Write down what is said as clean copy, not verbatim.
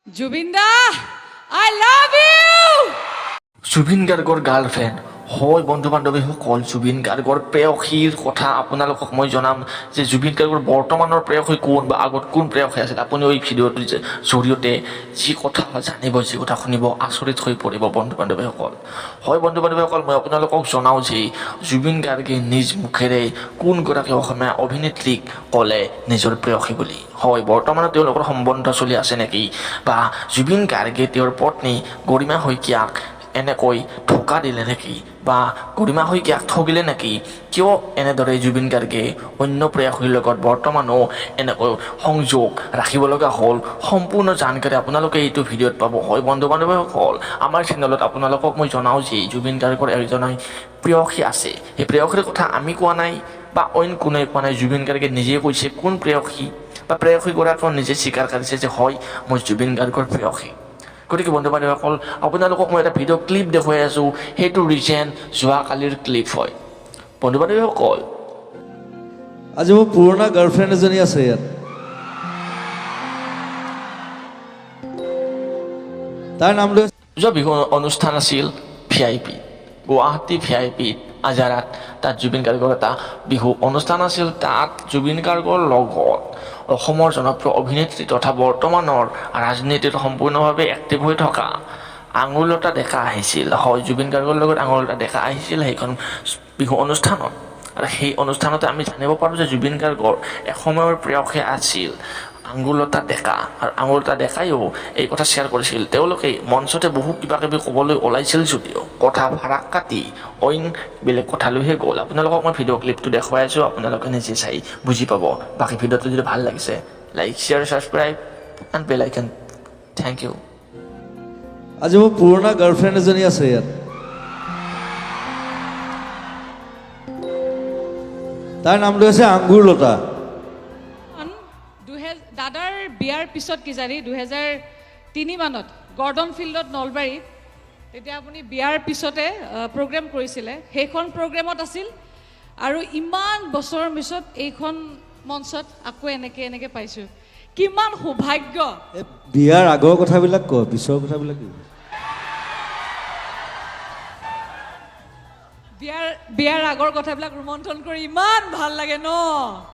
Zubeen da, I love you! Zubeen Gargৰ girlfriend হয় বন্ধু বান্ধৱীসকল জুবিন গাৰ্গৰ প্ৰেয়সীৰ কথা আপোনালোকক মই জনাম যে জুবিন গাৰ্গৰ বৰ্তমানৰ প্ৰেয়সী কোন বা আগত কোন প্ৰেয়সী আছিল আপুনি এই ভিডিঅ'টোৰ জৰিয়তে যি কথা জানিব যি কথা শুনিব আচৰিত হৈ পৰিব বন্ধু বান্ধৱীসকল হয় বন্ধু বান্ধৱীসকল মই আপোনালোকক জনাওঁ যে জুবিন গাৰ্গে নিজ মুখেৰে কোনগৰাকী অসমীয়া অভিনেত্ৰীক ক'লে নিজৰ প্ৰেয়সী বুলি হয় বৰ্তমানত তেওঁলোকৰ সম্বন্ধ চলি আছে নেকি বা জুবিন গাৰ্গে তেওঁৰ পত্নী গৰিমা শইকীয়াক এনেকৈ ঠকা দিলে নেকি বা গৰিমা শইকীয়াক ঠগিলে নেকি কিয় এনেদৰে জুবিন গাৰ্গে অন্য প্ৰেয়সীৰ লগত বৰ্তমানো এনেকৈ সংযোগ ৰাখিব লগা হ'ল সম্পূৰ্ণ জানকাৰী আপোনালোকে এইটো ভিডিঅ'ত পাব হয় বন্ধু বান্ধৱীসকল আমাৰ চেনেলত আপোনালোকক মই জনাওঁ যে জুবিন গাৰ্গৰ এজন প্ৰেয়সী আছে সেই প্ৰেয়সীৰ কথা আমি কোৱা নাই বা অইন কোনে কোৱা নাই জুবিন গাৰ্গে নিজে কৈছে কোন প্ৰেয়সী বা প্ৰেয়সীগৰাকীও নিজে স্বীকাৰ কৰিছে যে হয় মই জুবিন গাৰ্গৰ প্ৰেয়সী গতিকে বন্ধু বান্ধৱীসকল আপোনালোকক মই এটা ভিডিঅ' ক্লিপ দেখুৱাই আছোঁ সেইটো ৰিচেণ্ট যোৱাকালিৰ ক্লিপ হয় বন্ধু বান্ধৱীসকল আজি মোৰ পুৰণা গাৰ্লফ্ৰেণ্ড এজনী আছে ইয়াত তাৰ নাম লৈ যোৱা বিহু অনুষ্ঠান আছিল VIP গুৱাহাটী VIP আজাৰাত তাত জুবিন গাৰ্গৰ এটা বিহু অনুষ্ঠান আছিল তাত জুবিন গাৰ্গৰ লগত অসমৰ জনপ্ৰিয় অভিনেত্ৰী তথা বৰ্তমানৰ ৰাজনীতিত সম্পূৰ্ণভাৱে এক্টিভ হৈ থকা আঙুলতা ডেকা আহিছিল হয় জুবিন গাৰ্গৰ লগত আঙুলতা ডেকা আহিছিল সেইখন বিহু অনুষ্ঠানত আৰু সেই অনুষ্ঠানতে আমি জানিব পাৰোঁ যে জুবিন গাৰ্গৰ এসময়ৰ প্ৰেয়সী আছিল আঙুলতা ডেকা আৰু আঙুলতা ডেকাইও এই কথা শ্বেয়াৰ কৰিছিল তেওঁলোকে মঞ্চতে বহু কিবা কিবি ক'বলৈ ওলাইছিল যদিও কথা ফাৰাক কাটি অইন বেলেগ কথালৈহে গ'ল আপোনালোকক মই ভিডিঅ' ক্লিপটো দেখুৱাই আছোঁ আপোনালোকে নিজে চাই বুজি পাব বাকী ভিডিঅ'টো যদি ভাল লাগিছে like share subscribe and bell icon thank you আজি মোৰ পুৰণা গাৰ্লফ্ৰেণ্ড এজনী আছে ইয়াত তাৰ নাম লৈ আছে আঙ্গুৰলতা দাদাৰ বিয়াৰ পিছত কিজানি 2003 মানত গৰ্ডন ফিল্ডত নলবাৰীত তেতিয়া আপুনি বিয়াৰ পিছতে প্ৰগ্ৰেম কৰিছিলে সেইখন প্ৰগ্ৰেমত আছিল আৰু ইমান বছৰৰ পিছত এইখন মঞ্চত আকৌ এনেকে পাইছোঁ কিমান সৌভাগ্য বিয়াৰ আগৰ কথাবিলাক ক পিছৰ কথাবিলাক কি বিয়াৰ আগৰ কথাবিলাক ৰোমন্থন কৰি ইমান ভাল লাগে ন